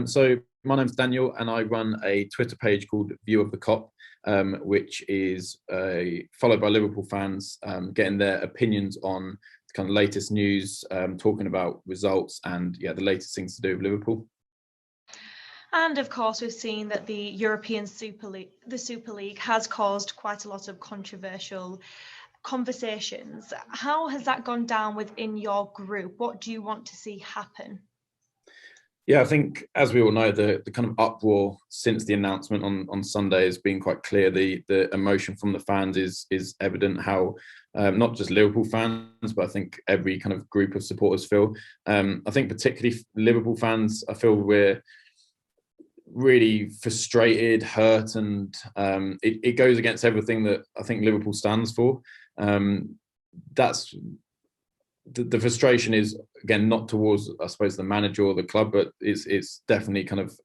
So my name's Daniel, and I run a Twitter page called View of the Cop, which is followed by Liverpool fans, getting their opinions on the kind of latest news, talking about results, and the latest things to do with Liverpool. And of course, we've seen that the European Super League has caused quite a lot of controversial conversations. How has that gone down within your group? What do you want to see happen? Yeah, I think, as we all know, the kind of uproar since the announcement on Sunday has been quite clear. The emotion from the fans is evident. How not just Liverpool fans, but I think every kind of group of supporters feel. I think particularly Liverpool fans, I feel we're really frustrated, hurt, and it goes against everything that I think Liverpool stands for. That's the frustration is, again, not towards, I suppose, the manager or the club, but it's definitely kind of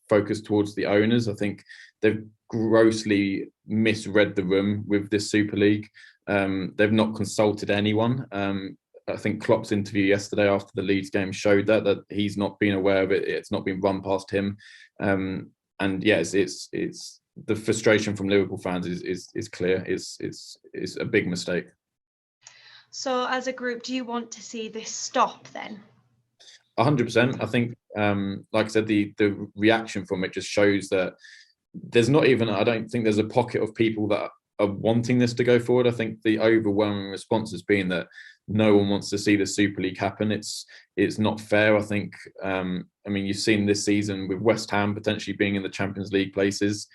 focused towards the owners. I think they've grossly misread the room with this Super League. They've not consulted anyone. I think Klopp's interview yesterday after the Leeds game showed that he's not been aware of it. It's not been run past him. And yes, it's the frustration from Liverpool fans is clear. It's a big mistake. So as a group, do you want to see this stop then? 100%. I think, like I said, the reaction from it just shows that there's not even, I don't think there's a pocket of people that are wanting this to go forward. I think the overwhelming response has been that no one wants to see the Super League happen. It's not fair. I think, I mean, you've seen this season with West Ham potentially being in the Champions League places.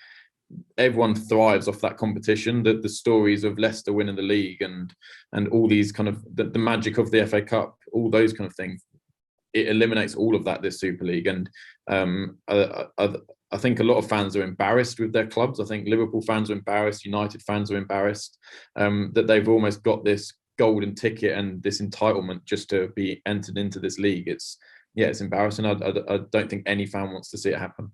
Everyone thrives off that competition. The stories of Leicester winning the league and all these kind of the magic of the FA Cup, all those kind of things, it eliminates all of that, this Super League. And I think a lot of fans are embarrassed with their clubs. I think Liverpool fans are embarrassed, United fans are embarrassed, that they've almost got this golden ticket and this entitlement just to be entered into this league. It's embarrassing. I don't think any fan wants to see it happen.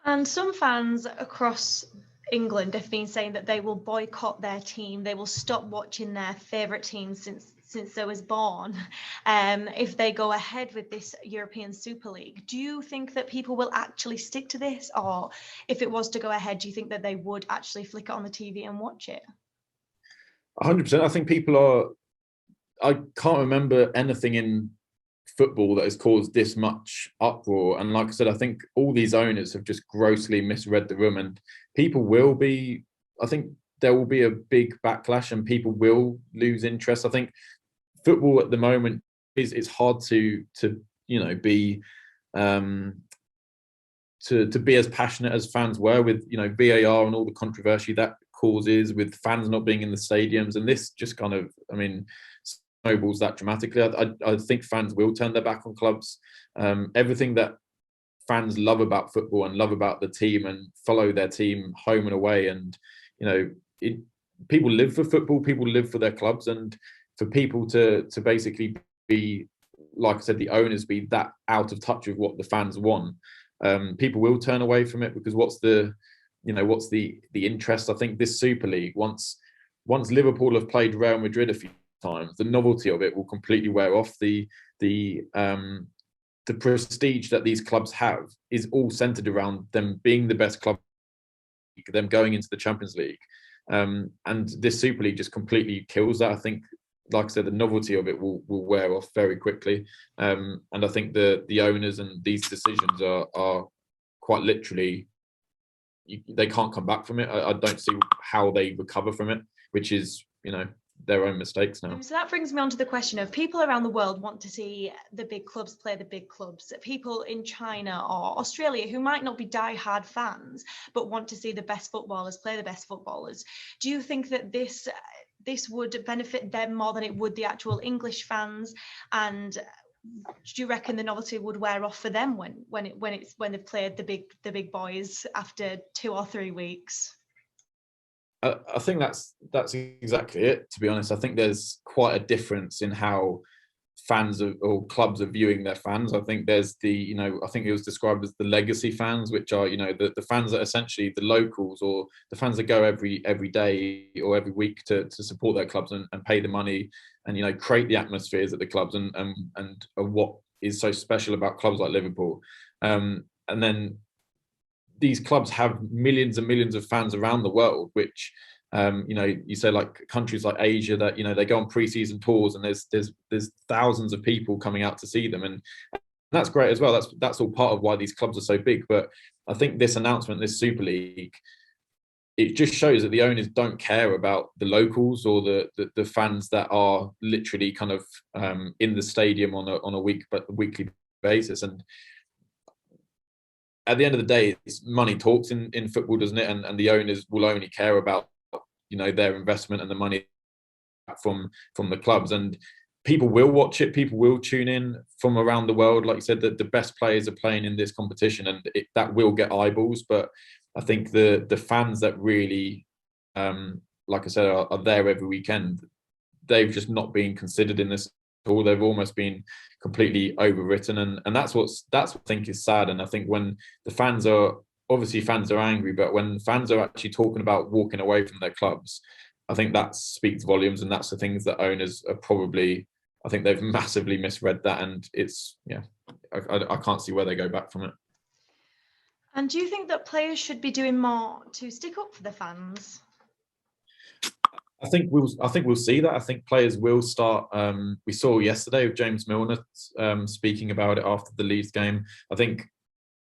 And some fans across England have been saying that they will boycott their team. They will stop watching their favourite team since they was born if they go ahead with this European Super League. Do you think that people will actually stick to this? Or if it was to go ahead, do you think that they would actually flick it on the TV and watch it? 100%. I think people are... I can't remember anything in football that has caused this much uproar, and like I said, I think all these owners have just grossly misread the room, and people will be, I think there will be a big backlash and people will lose interest. I think football at the moment it's hard to be to be as passionate as fans were with VAR and all the controversy that causes, with fans not being in the stadiums, and this just kind of, I mean, snowballs that dramatically. I think fans will turn their back on clubs. Everything that fans love about football and love about the team and follow their team home and away, and people live for football, people live for their clubs, and for people to basically be, like I said, the owners be that out of touch with what the fans want, people will turn away from it, because what's the interest? I think this Super League, once Liverpool have played Real Madrid a few times, the novelty of it will completely wear off. The prestige that these clubs have is all centered around them being the best club, them going into the Champions League, and this Super League just completely kills that. I think, like I said, the novelty of it will wear off very quickly, and I think the owners and these decisions are quite literally, they can't come back from it. I don't see how they recover from it, which is their own mistakes now. So that brings me on to the question of, people around the world want to see the big clubs play the big clubs. People in China or Australia who might not be die-hard fans but want to see the best footballers play the best footballers. Do you think that this would benefit them more than it would the actual English fans? And do you reckon the novelty would wear off for them when they've played the big boys after 2 or 3 weeks? I think that's exactly it, to be honest. I think there's quite a difference in how fans or clubs are viewing their fans. I think there's I think it was described as the legacy fans, which are the fans that are essentially the locals, or the fans that go every day or every week to support their clubs and pay the money and create the atmospheres at the clubs and are what is so special about clubs like Liverpool. And then these clubs have millions and millions of fans around the world, which you say like countries like Asia that they go on pre-season tours, and there's thousands of people coming out to see them, and that's great as well. That's all part of why these clubs are so big. But I think this announcement, this Super League, it just shows that the owners don't care about the locals or the fans that are literally kind of in the stadium on a weekly basis. And at the end of the day, it's money talks in football, doesn't it? And the owners will only care about their investment and the money from the clubs. And people will watch it. People will tune in from around the world. Like you said, that the best players are playing in this competition, and that will get eyeballs. But I think the fans that really, like I said, are there every weekend, they've just not been considered in this at all. They've almost been completely overwritten, and that's what I think is sad. And I think when the fans are angry, but when fans are actually talking about walking away from their clubs, I think that speaks volumes, and that's the things that owners are probably. I think they've massively misread that, and it's I can't see where they go back from it. And do you think that players should be doing more to stick up for the fans? I think we'll see that. I think players will start. We saw yesterday with James Milner speaking about it after the Leeds game. I think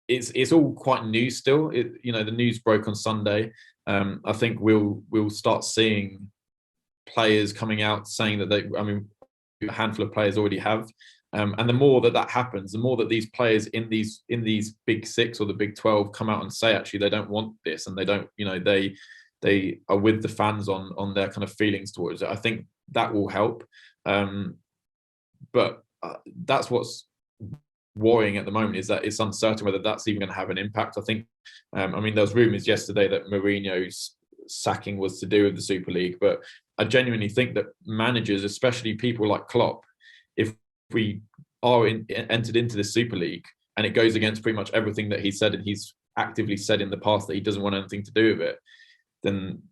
it's all quite new still. The news broke on Sunday. I think we'll start seeing players coming out saying that a handful of players already have. And the more that happens, the more that these players in these Big Six or the Big 12 come out and say actually they don't want this, and they don't, they are with the fans on their kind of feelings towards it. I think that will help. But that's what's worrying at the moment, is that it's uncertain whether that's even going to have an impact. I think, there was rumours yesterday that Mourinho's sacking was to do with the Super League, but I genuinely think that managers, especially people like Klopp, if we are entered into the Super League and it goes against pretty much everything that he said, and he's actively said in the past that he doesn't want anything to do with it, then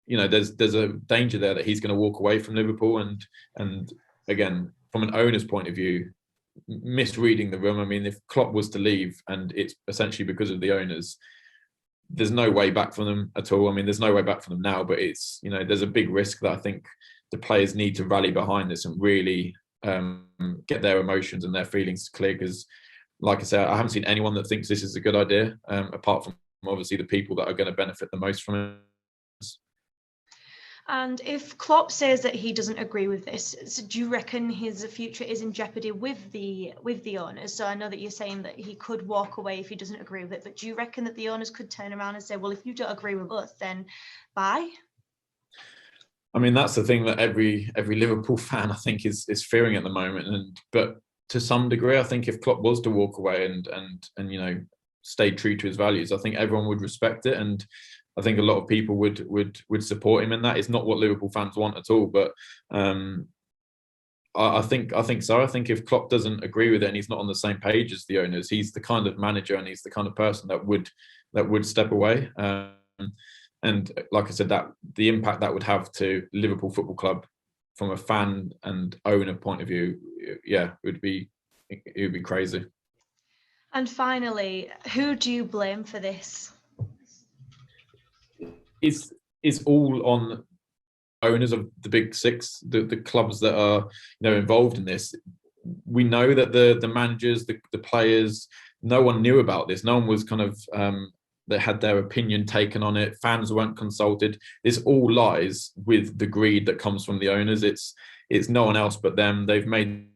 there's a danger there that he's going to walk away from Liverpool. And again, from an owner's point of view, misreading the room. If Klopp was to leave and it's essentially because of the owners, there's no way back for them at all. There's no way back for them now, but it's there's a big risk that I think the players need to rally behind this and really get their emotions and their feelings clear. Because, like I said, I haven't seen anyone that thinks this is a good idea, apart from obviously the people that are going to benefit the most from it. And if Klopp says that he doesn't agree with this, so do you reckon his future is in jeopardy with the owners? So I know that you're saying that he could walk away if he doesn't agree with it, but do you reckon that the owners could turn around and say, well, if you don't agree with us, then bye? That's the thing that every Liverpool fan, I think, is fearing at the moment. But to some degree, I think if Klopp was to walk away and stay true to his values, I think everyone would respect it, and I think a lot of people would support him in that. It's not what Liverpool fans want at all, but I think so. I think if Klopp doesn't agree with it and he's not on the same page as the owners, he's the kind of manager and he's the kind of person that would step away. And like I said, that the impact that would have to Liverpool Football Club from a fan and owner point of view, it would be crazy. And finally, who do you blame for this? It's all on owners of the Big Six, the clubs that are involved in this. We know that the managers, the players, no one knew about this. No one was kind of that had their opinion taken on it. Fans weren't consulted. This all lies with the greed that comes from the owners. It's no one else but them. They've made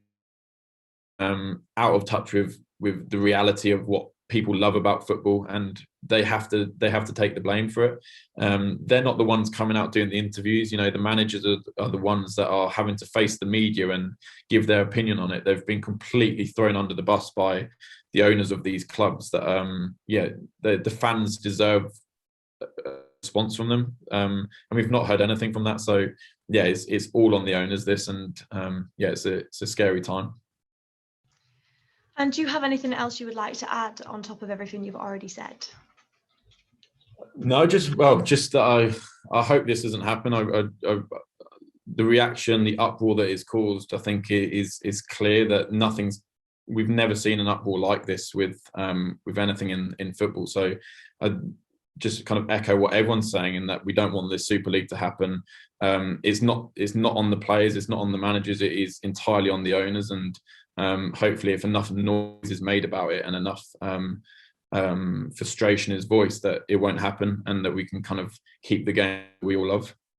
out of touch with the reality of what people love about football, and they have to take the blame for it. They're not the ones coming out doing the interviews. The managers are the ones that are having to face the media and give their opinion on it. They've been completely thrown under the bus by the owners of these clubs. That the fans deserve a response from them, and we've not heard anything from that. So it's all on the owners, this, and it's a scary time. And do you have anything else you would like to add on top of everything you've already said? No, just that I hope this doesn't happen. the reaction, the uproar that is caused, I think is clear that we've never seen an uproar like this with anything in football. So I just kind of echo what everyone's saying, in that we don't want this Super League to happen. It's not on the players, it's not on the managers, it is entirely on the owners. And hopefully, if enough noise is made about it and enough frustration is voiced, that it won't happen, and that we can kind of keep the game we all love.